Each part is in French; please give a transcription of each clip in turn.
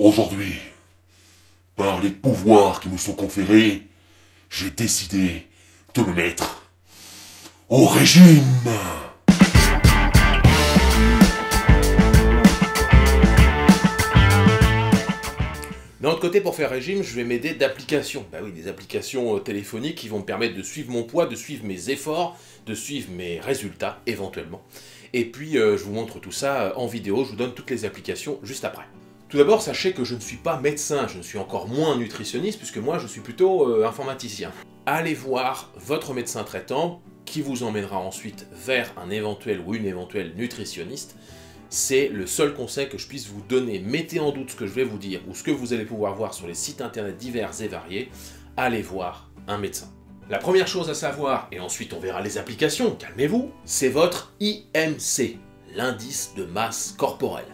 Aujourd'hui, par les pouvoirs qui me sont conférés, j'ai décidé de me mettre au régime. D'un autre côté, pour faire régime, je vais m'aider d'applications. Bah oui, des applications téléphoniques qui vont me permettre de suivre mon poids, de suivre mes efforts, de suivre mes résultats, éventuellement. Et puis, je vous montre tout ça en vidéo, je vous donne toutes les applications juste après. Tout d'abord, sachez que je ne suis pas médecin, je ne suis encore moins nutritionniste, puisque moi, je suis plutôt informaticien. Allez voir votre médecin traitant, qui vous emmènera ensuite vers un éventuel ou une éventuelle nutritionniste. C'est le seul conseil que je puisse vous donner. Mettez en doute ce que je vais vous dire ou ce que vous allez pouvoir voir sur les sites internet divers et variés. Allez voir un médecin. La première chose à savoir, et ensuite on verra les applications, calmez-vous, c'est votre IMC, l'indice de masse corporelle.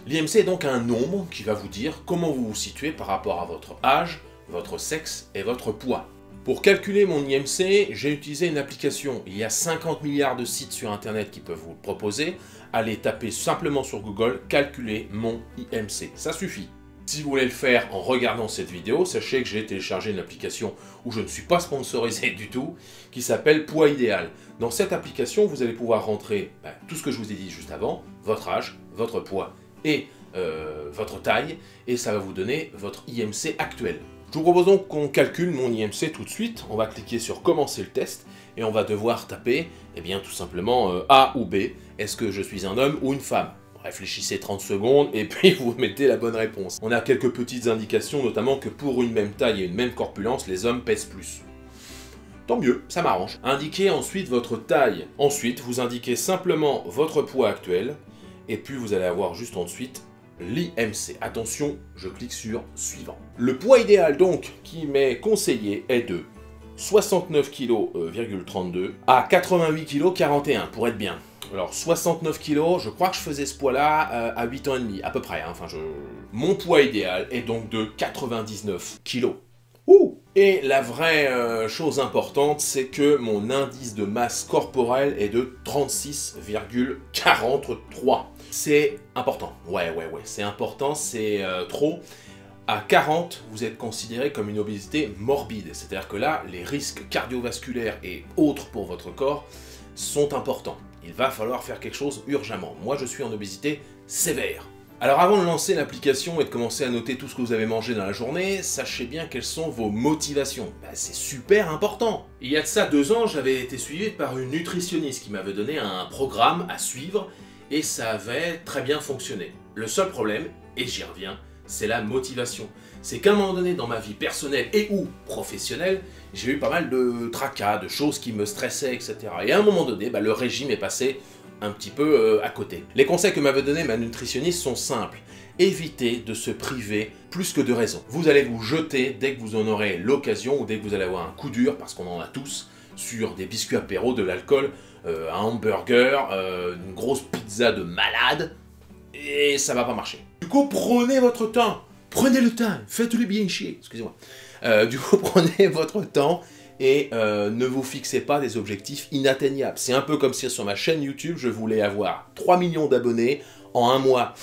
L'IMC est donc un nombre qui va vous dire comment vous vous situez par rapport à votre âge, votre sexe et votre poids. Pour calculer mon IMC, j'ai utilisé une application. Il y a 50 milliards de sites sur internet qui peuvent vous le proposer. Allez taper simplement sur Google « Calculer mon IMC ». Ça suffit. Si vous voulez le faire en regardant cette vidéo, sachez que j'ai téléchargé une application où je ne suis pas sponsorisé du tout, qui s'appelle Poids Idéal. Dans cette application, vous allez pouvoir rentrer tout ce que je vous ai dit juste avant, votre âge, votre poids et votre taille, et ça va vous donner votre IMC actuel. Je vous propose donc qu'on calcule mon IMC tout de suite. On va cliquer sur commencer le test et on va devoir taper, eh bien tout simplement A ou B. Est-ce que je suis un homme ou une femme? Réfléchissez 30 secondes et puis vous mettez la bonne réponse. On a quelques petites indications, notamment que pour une même taille et une même corpulence, les hommes pèsent plus. Tant mieux, ça m'arrange. Indiquez ensuite votre taille. Ensuite, vous indiquez simplement votre poids actuel et puis vous allez avoir juste ensuite l'IMC. Attention, je clique sur suivant. Le poids idéal donc qui m'est conseillé est de 69 kg,32 kg à 88 kg 41 pour être bien. Alors 69 kg, je crois que je faisais ce poids-là à 8 ans et demi, à peu près. Hein. Mon poids idéal est donc de 99 kg. Et la vraie chose importante, c'est que mon indice de masse corporelle est de 36,43. C'est important. Ouais, c'est important, c'est trop. À 40, vous êtes considéré comme une obésité morbide. C'est-à-dire que là, les risques cardiovasculaires et autres pour votre corps sont importants. Il va falloir faire quelque chose urgemment. Moi, je suis en obésité sévère. Alors avant de lancer l'application et de commencer à noter tout ce que vous avez mangé dans la journée, sachez bien quelles sont vos motivations. C'est super important. Il y a de ça 2 ans, j'avais été suivi par une nutritionniste qui m'avait donné un programme à suivre et ça avait très bien fonctionné. Le seul problème, et j'y reviens, c'est la motivation. C'est qu'à un moment donné dans ma vie personnelle et ou professionnelle, j'ai eu pas mal de tracas, de choses qui me stressaient, etc. Et à un moment donné, le régime est passé un petit peu à côté. Les conseils que m'avait donné ma nutritionniste sont simples. Évitez de se priver plus que de raison. Vous allez vous jeter dès que vous en aurez l'occasion ou dès que vous allez avoir un coup dur, parce qu'on en a tous, sur des biscuits apéro, de l'alcool, un hamburger, une grosse pizza de malade, et ça va pas marcher. Du coup, prenez votre temps. Prenez le temps. Faites-le bien chier. Excusez-moi. Du coup, prenez votre temps. Et ne vous fixez pas des objectifs inatteignables. C'est un peu comme si sur ma chaîne YouTube, je voulais avoir 3 millions d'abonnés en 1 mois.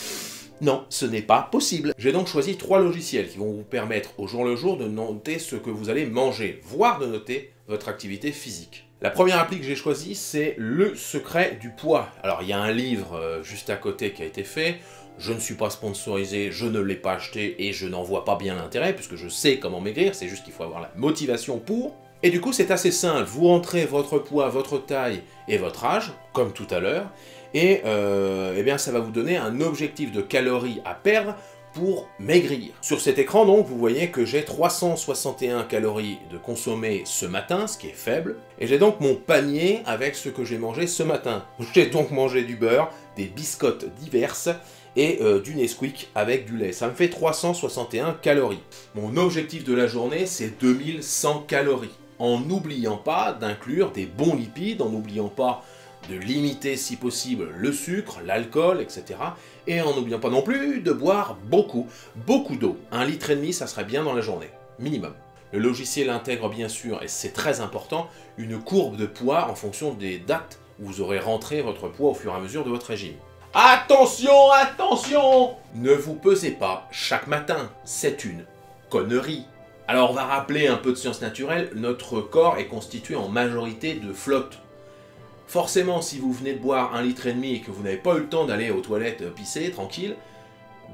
Non, ce n'est pas possible. J'ai donc choisi 3 logiciels qui vont vous permettre au jour le jour de noter ce que vous allez manger, voire de noter votre activité physique. La première appli que j'ai choisie, c'est Le Secret du Poids. Alors, il y a un livre juste à côté qui a été fait. Je ne suis pas sponsorisé, je ne l'ai pas acheté et je n'en vois pas bien l'intérêt, puisque je sais comment maigrir, c'est juste qu'il faut avoir la motivation pour. Et du coup, c'est assez simple. Vous rentrez votre poids, votre taille et votre âge, comme tout à l'heure, et eh bien, ça va vous donner un objectif de calories à perdre pour maigrir. Sur cet écran, donc, vous voyez que j'ai 361 calories de consommées ce matin, ce qui est faible, et j'ai donc mon panier avec ce que j'ai mangé ce matin. J'ai donc mangé du beurre, des biscottes diverses, et du Nesquik avec du lait. Ça me fait 361 calories. Mon objectif de la journée, c'est 2100 calories. En n'oubliant pas d'inclure des bons lipides, en n'oubliant pas de limiter si possible le sucre, l'alcool, etc. Et en n'oubliant pas non plus de boire beaucoup d'eau. 1,5 litre, ça serait bien dans la journée, minimum. Le logiciel intègre bien sûr, et c'est très important, une courbe de poids en fonction des dates où vous aurez rentré votre poids au fur et à mesure de votre régime. Attention, attention! Ne vous pesez pas chaque matin, c'est une connerie. Alors on va rappeler un peu de sciences naturelles, notre corps est constitué en majorité de flotte. Forcément, si vous venez de boire 1,5 litre et que vous n'avez pas eu le temps d'aller aux toilettes pisser tranquille,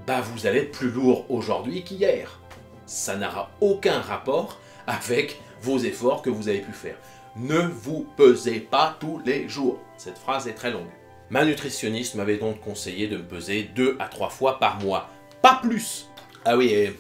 bah vous allez être plus lourd aujourd'hui qu'hier. Ça n'aura aucun rapport avec vos efforts que vous avez pu faire. Ne vous pesez pas tous les jours. Cette phrase est très longue. Ma nutritionniste m'avait donc conseillé de me peser 2 à 3 fois par mois. Pas plus. Ah oui, et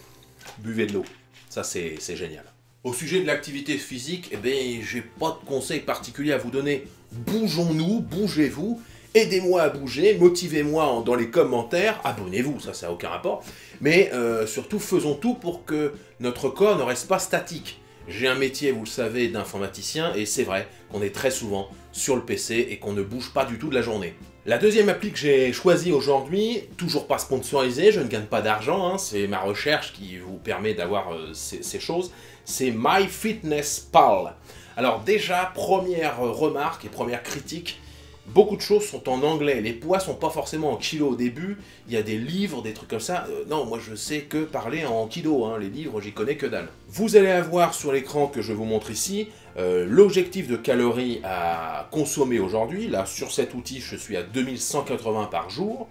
buvez de l'eau. Ça, c'est génial. Au sujet de l'activité physique, eh bien, j'ai pas de conseils particuliers à vous donner. Bougeons-nous, bougez-vous, aidez-moi à bouger, motivez-moi dans les commentaires, abonnez-vous, ça n'a aucun rapport. Mais surtout, faisons tout pour que notre corps ne reste pas statique. J'ai un métier, vous le savez, d'informaticien, et c'est vrai qu'on est très souvent sur le PC et qu'on ne bouge pas du tout de la journée. La deuxième appli que j'ai choisie aujourd'hui, toujours pas sponsorisée, je ne gagne pas d'argent, hein, c'est ma recherche qui vous permet d'avoir ces choses, c'est MyFitnessPal. Alors déjà, première remarque et première critique, beaucoup de choses sont en anglais, les poids sont pas forcément en kilos au début, il y a des livres, des trucs comme ça, non, moi je sais que parler en kilos, hein, les livres j'y connais que dalle. Vous allez avoir sur l'écran que je vous montre ici, l'objectif de calories à consommer aujourd'hui, là sur cet outil je suis à 2180 par jour,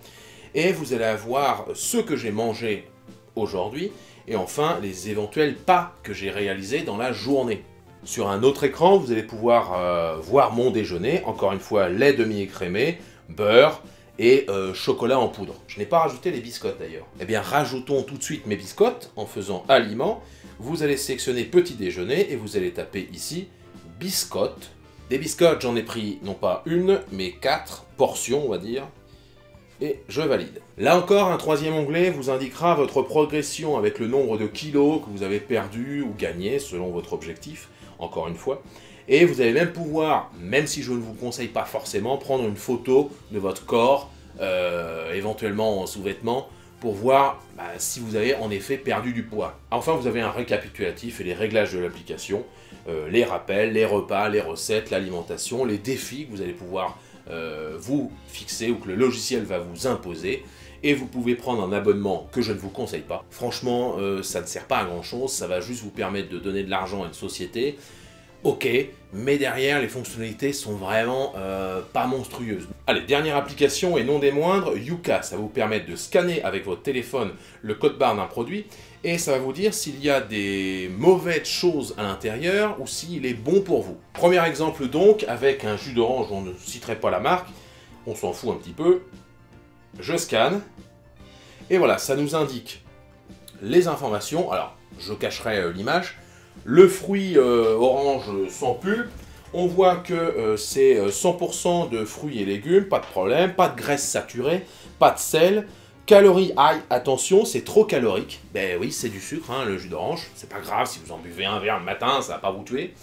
et vous allez avoir ce que j'ai mangé aujourd'hui, et enfin les éventuels pas que j'ai réalisés dans la journée. Sur un autre écran, vous allez pouvoir voir mon déjeuner, encore une fois lait demi-écrémé, beurre et chocolat en poudre. Je n'ai pas rajouté les biscottes d'ailleurs. Eh bien rajoutons tout de suite mes biscottes en faisant aliments. Vous allez sélectionner petit déjeuner et vous allez taper ici biscottes. Des biscottes, j'en ai pris non pas une, mais 4 portions on va dire. Et je valide. Là encore, un troisième onglet vous indiquera votre progression avec le nombre de kilos que vous avez perdu ou gagné selon votre objectif, encore une fois. Et vous allez même pouvoir, même si je ne vous conseille pas forcément, prendre une photo de votre corps, éventuellement en sous-vêtements, pour voir si vous avez en effet perdu du poids. Enfin, vous avez un récapitulatif et les réglages de l'application, les rappels, les repas, les recettes, l'alimentation, les défis que vous allez pouvoir vous fixer ou que le logiciel va vous imposer, et vous pouvez prendre un abonnement que je ne vous conseille pas. Franchement, ça ne sert pas à grand chose, ça va juste vous permettre de donner de l'argent à une société, ok, mais derrière les fonctionnalités sont vraiment pas monstrueuses. Allez, dernière application et non des moindres, Yuka, ça va vous permettre de scanner avec votre téléphone le code barre d'un produit, et ça va vous dire s'il y a des mauvaises choses à l'intérieur ou s'il est bon pour vous. Premier exemple donc, avec un jus d'orange, on ne citerai pas la marque, on s'en fout un petit peu. Je scanne, et voilà, ça nous indique les informations. Alors, je cacherai l'image. Le fruit orange sans pulpe, on voit que c'est 100% de fruits et légumes, pas de problème, pas de graisse saturée, pas de sel. Calories, aïe, attention, c'est trop calorique. Ben oui, c'est du sucre, hein, le jus d'orange. C'est pas grave, si vous en buvez un verre le matin, ça va pas vous tuer.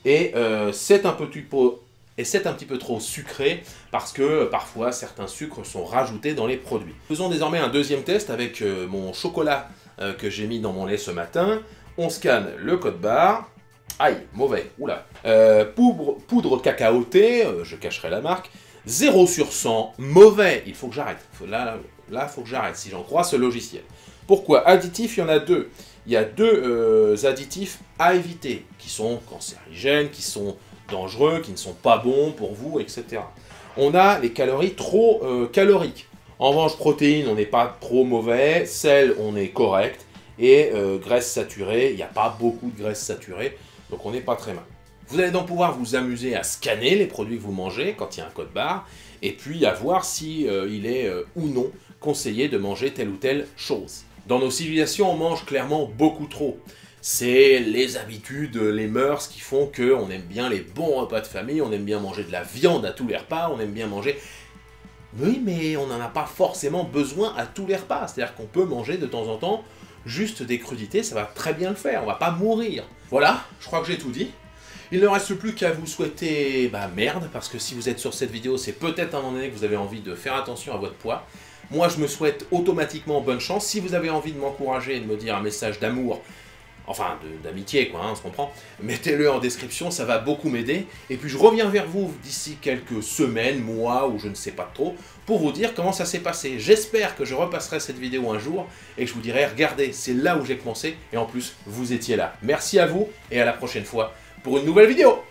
Et c'est un petit peu trop sucré, parce que parfois, certains sucres sont rajoutés dans les produits. Faisons désormais un deuxième test avec mon chocolat que j'ai mis dans mon lait ce matin. On scanne le code barre. Aïe, mauvais, oula. Poudre cacaotée, je cacherai la marque. 0 sur 100, mauvais, il faut que j'arrête. Là, il faut que j'arrête, si j'en crois ce logiciel. Pourquoi? Additifs, il y en a deux. Il y a deux additifs à éviter, qui sont cancérigènes, qui sont dangereux, qui ne sont pas bons pour vous, etc. On a les calories trop caloriques. En revanche, protéines, on n'est pas trop mauvais. Sel, on est correct. Et graisse saturée, il n'y a pas beaucoup de graisse saturée, donc on n'est pas très mal. Vous allez donc pouvoir vous amuser à scanner les produits que vous mangez quand il y a un code barre, et puis à voir si il est ou non conseillé de manger telle ou telle chose. Dans nos civilisations, on mange clairement beaucoup trop. C'est les habitudes, les mœurs qui font qu'on aime bien les bons repas de famille, on aime bien manger de la viande à tous les repas, on aime bien manger... Oui, mais on n'en a pas forcément besoin à tous les repas, c'est-à-dire qu'on peut manger de temps en temps juste des crudités, ça va très bien le faire, on va pas mourir. Voilà, je crois que j'ai tout dit. Il ne reste plus qu'à vous souhaiter merde, parce que si vous êtes sur cette vidéo, c'est peut-être à un moment donné que vous avez envie de faire attention à votre poids. Moi, je me souhaite automatiquement bonne chance. Si vous avez envie de m'encourager et de me dire un message d'amour, enfin d'amitié quoi, on se comprend, mettez-le en description, ça va beaucoup m'aider. Et puis je reviens vers vous d'ici quelques semaines, mois, ou je ne sais pas trop, pour vous dire comment ça s'est passé. J'espère que je repasserai cette vidéo un jour, et que je vous dirai, regardez, c'est là où j'ai commencé, et en plus, vous étiez là. Merci à vous, et à la prochaine fois pour une nouvelle vidéo.